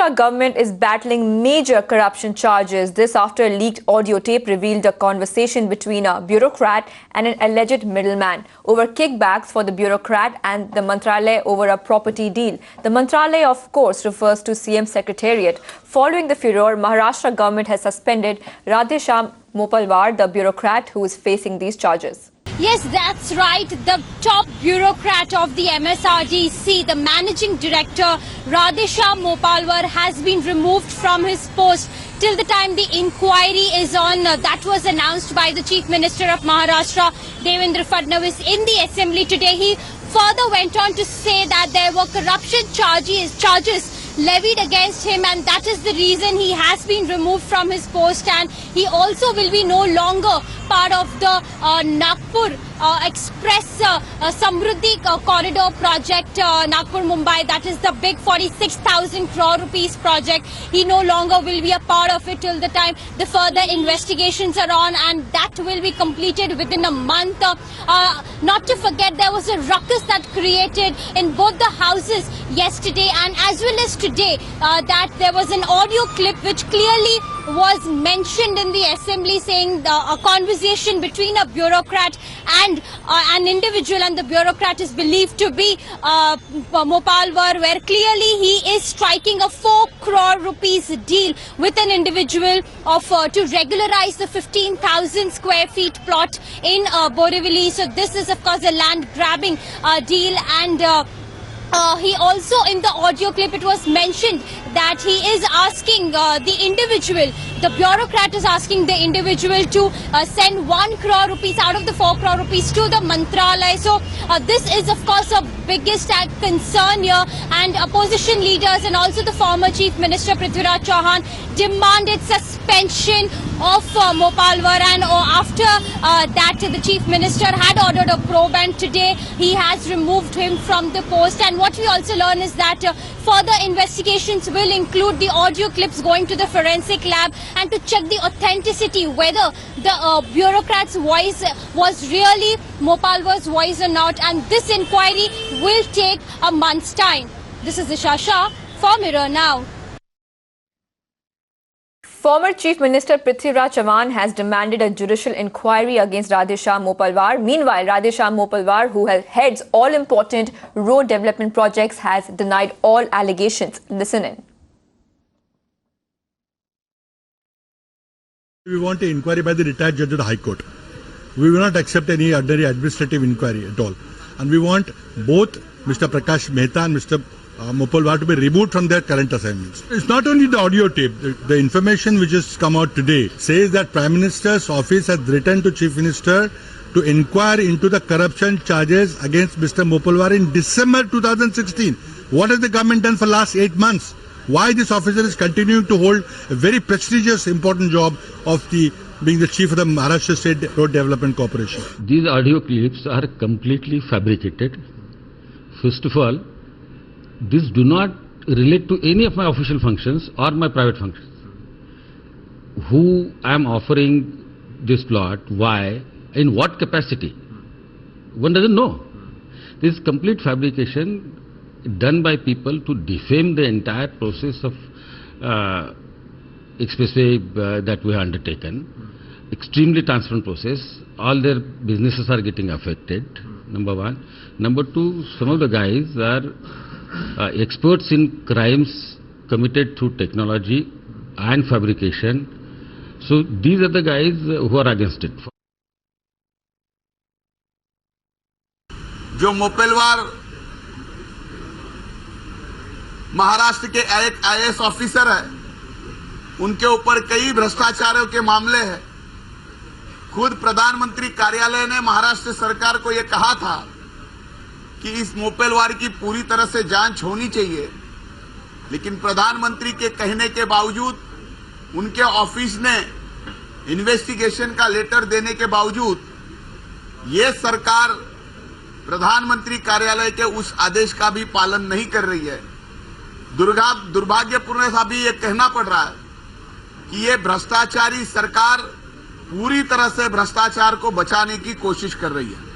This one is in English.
Maharashtra government is battling major corruption charges. This after a leaked audio tape revealed a conversation between a bureaucrat and an alleged middleman over kickbacks for the bureaucrat and the Mantralaya over a property deal. The Mantralaya, of course, refers to CM Secretariat. Following the furor, Maharashtra government has suspended Radheshyam Mopalwar, the bureaucrat who is facing these charges. Yes, that's right. The top bureaucrat of the MSRDC, the managing director, Radheshyam Mopalwar, has been removed from his post till the time the inquiry is on. That was announced by the Chief Minister of Maharashtra, Devendra Fadnavis, in the assembly today. He further went on to say that there were corruption charges levied against him, and that is the reason he has been removed from his post, and he also will be no longer part of the Nagpur Express Samruddhi Corridor project, Nagpur-Mumbai. That is the big 46,000 crore rupees project. He no longer will be a part of it till the time the further investigations are on, and that will be completed within a month. Not to forget, there was a ruckus that created in both the houses yesterday and as well as today, that there was an audio clip which clearly was mentioned in the assembly, saying a conversation between a bureaucrat and an individual, and the bureaucrat is believed to be Mopalwar, where clearly he is striking a 4 crore rupees deal with an individual of to regularize the 15,000 square feet plot in Borivali. So this is of course a land grabbing deal, and he also, in the audio clip, it was mentioned that he is asking the individual, the bureaucrat is asking the individual to send 1 crore rupees out of the 4 crore rupees to the Mantralaya. So this is of course a biggest concern here, and opposition leaders and also the former Chief Minister Prithviraj Chauhan demanded suspension of Mopalwar, and after that the Chief Minister had ordered a probe, and today he has removed him from the post. And what we also learn is that further investigations will include the audio clips going to the forensic lab and to check the authenticity, whether the bureaucrat's voice was really Mopalwar's voice or not, and this inquiry will take a month's time. This is Disha Shah for Mirror Now. Former Chief Minister Prithviraj Chauhan has demanded a judicial inquiry against Radheshyam Mopalwar. Meanwhile, Radheshyam Mopalwar, who heads all important road development projects, has denied all allegations. Listen in. We want an inquiry by the retired judge of the High Court. We will not accept any ordinary administrative inquiry at all. And we want both Mr. Prakash Mehta and Mr. Mopalwar to be removed from their current assignments. It's not only the audio tape. The information which has come out today says that Prime Minister's office has written to Chief Minister to inquire into the corruption charges against Mr. Mopalwar in December 2016. What has the government done for the last 8 months? Why this officer is continuing to hold a very prestigious, important job of being the chief of the Maharashtra State Road Development Corporation? These audio clips are completely fabricated. First of all, these do not relate to any of my official functions or my private functions. Who I am offering this plot, why, in what capacity, one doesn't know. This is complete fabrication done by people to defame the entire process of expressway that we have undertaken. Extremely transparent process. All their businesses are getting affected, number one. Number two, some of the guys are experts in crimes committed through technology and fabrication. So these are the guys who are against it. जो मोपलवार महाराष्ट्र के एक IAS officer है, उनके ऊपर कई भ्रष्टाचारों के मामले हैं। खुद प्रधानमंत्री कार्यालय ने महाराष्ट्र सरकार को यह कहा था कि इस मोपलवार की पूरी तरह से जांच होनी चाहिए, लेकिन प्रधानमंत्री के कहने के बावजूद, उनके ऑफिस ने इन्वेस्टिगेशन का लेटर देने के बावजूद ये सरकार प्रधानमंत्री कार्यालय के उस आदेश का भी पालन नहीं कर रही है। दुर्भाग्यपूर्ण सा भी ये कहना पड़ रहा है कि ये भ्रष्टाचारी सरकार पूरी तरह से भ्रष्टाचार को बचाने की कोशिश कर रही है।